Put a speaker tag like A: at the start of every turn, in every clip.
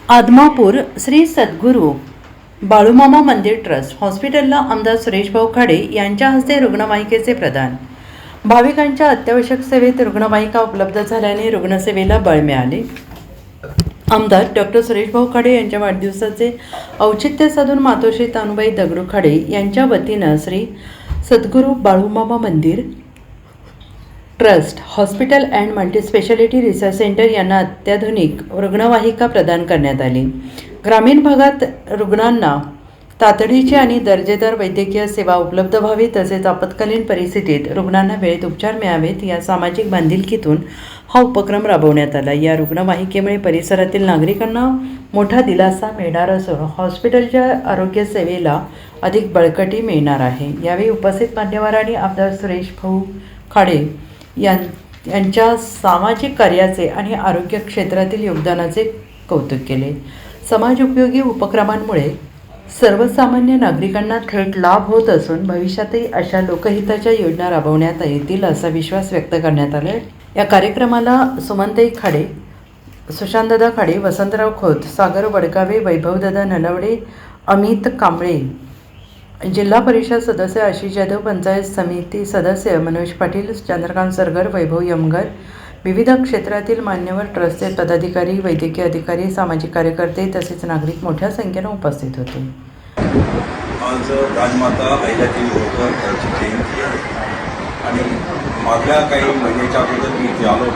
A: आदमापूर श्री सद्गुरू बाळूमामा मंदिर ट्रस्ट हॉस्पिटलला आमदार सुरेश भाऊ खाडे यांच्या हस्ते रुग्णवाहिकेचे प्रदान। भाविकांच्या अत्यावश्यक सेवेत रुग्णवाहिका उपलब्ध झाल्याने रुग्णसेवेला बळ मिळाले। आमदार डॉक्टर सुरेश भाऊ खाडे यांच्या वाढदिवसाचे औचित्य साधून मातोश्री तानुबाई दगडू खाडे यांच्या वतीनं श्री सद्गुरू बाळूमामा मंदिर trust hospital and multispeciality research centre यांना अत्याधुनिक रुग्णवाहिका प्रदान करण्यात आली। ग्रामीण भागात रुग्णांना तातडीची आणि दर्जेदार वैद्यकीय सेवा उपलब्ध व्हावी, तसेच आपत्कालीन परिस्थितीत रुग्णांना वेळेत उपचार मिळावेत या सामाजिक बांधिलकीतून हा उपक्रम राबवण्यात आला। या रुग्णवाहिकेमुळे परिसरातील नागरिकांना मोठा दिलासा मिळणार असून हॉस्पिटलच्या आरोग्य सेवेला अधिक बळकटी मिळणार आहे। यावेळी उपस्थित मान्यवरांनी आमदार सुरेश भाऊ खाडे यांच्या सामाजिक कार्याचे आणि आरोग्य क्षेत्रातील योगदानाचे कौतुक केले। समाज उपयोगी उपक्रमांमुळे सर्वसामान्य नागरिकांना थेट लाभ होत असून भविष्यातही अशा लोकहिताच्या योजना राबवण्यात येतील असा विश्वास व्यक्त करण्यात आला। या कार्यक्रमाला सुमनताई खाडे, सुशांतदादा खाडे, वसंतराव खोत, सागर वडगावे, वैभवदादा नलवडे, अमित कांबळे, जिल्हा परिषद सदस्य आशिष जाधव, पंचायत समिती सदस्य मनोज पाटील, चंद्रकांत सरगर, वैभव यमगर, विविध क्षेत्रातील मान्यवर, ट्रस्टचे पदाधिकारी, वैद्यकीय अधिकारी, सामाजिक कार्यकर्ते तसेच नागरिक मोठ्या संख्येने उपस्थित होते।
B: आज राजमाता अहिल्यादेवी होळकर यांची जयंती आहे आणि मागल्या काही महिन्याच्या अगोदर मी इथे आलो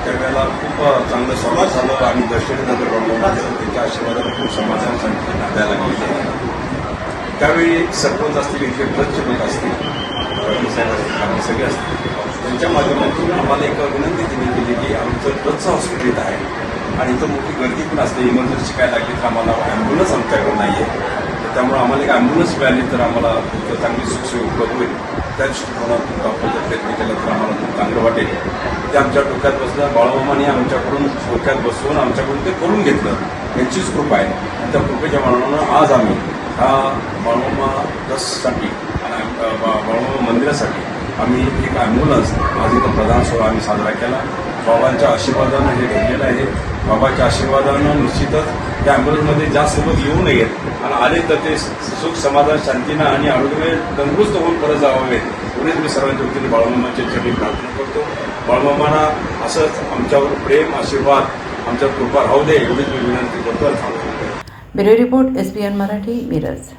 B: त्यावेळेला खूप चांगलं समाज झालं आणि दर्शननगर बनवलं। त्यांच्या आशीर्वादाने खूप समाजासाठी नांदायला गेले। त्यावेळी सरपंच असतील, इथले ट्रस्टचे लोक असतील, साहेब असतील, आम्ही सगळे असतील, त्यांच्या माध्यमातून आम्हाला एक विनंती त्यांनी केली की आमचं ट्रस्टचं हॉस्पिटल इथं आहे आणि इथं मोठी गर्दी पण असते, इमर्जन्सी काय लागली तर आम्हाला ॲम्ब्युलन्स आमच्याकडे नाही आहे, तर त्यामुळे आम्हाला एक ॲम्ब्युलन्स मिळाली तर आम्हाला तिथं चांगली सुखसोयी उपलब्ध होईल। त्या दृष्टिकोनातून आपण प्रयत्न केला तर आम्हाला खूप चांगलं वाटेल। ते आमच्या डोक्यात बसलं, बाळूमामाने आमच्याकडून डोक्यात बसवून आमच्याकडून ते करून घेतलं, यांचीच कृपा आहे। आणि त्या कृपेच्या मानानं आज आम्ही हा बाळूमामा ट्रस्टसाठी आणि बाळूमामा मंदिरासाठी आम्ही एक ॲम्ब्युलन्स आज इथं प्रदान सोहळा आम्ही साजरा केला। बाबांच्या आशीर्वादानं हे घडलेलं आहे। बाबाच्या आशीर्वादानं निश्चितच त्या ॲम्ब्युलन्समध्ये जास्त लोक येऊ नयेत आणि आले तर ते सुख समाधान शांतीनं आणि आरोग्यमय तंदुरुस्त होऊन परत जावावेत एवढेच मी सर्वांच्या वतीने बाळूमामाच्या चरणी प्रार्थना करतो। बाळूमामांना असंच आमच्यावर प्रेम आशीर्वाद आमच्या कृपा राहू दे एवढीच मी विनंती करतो।
A: Bureau report SBN Marathi, Miraj.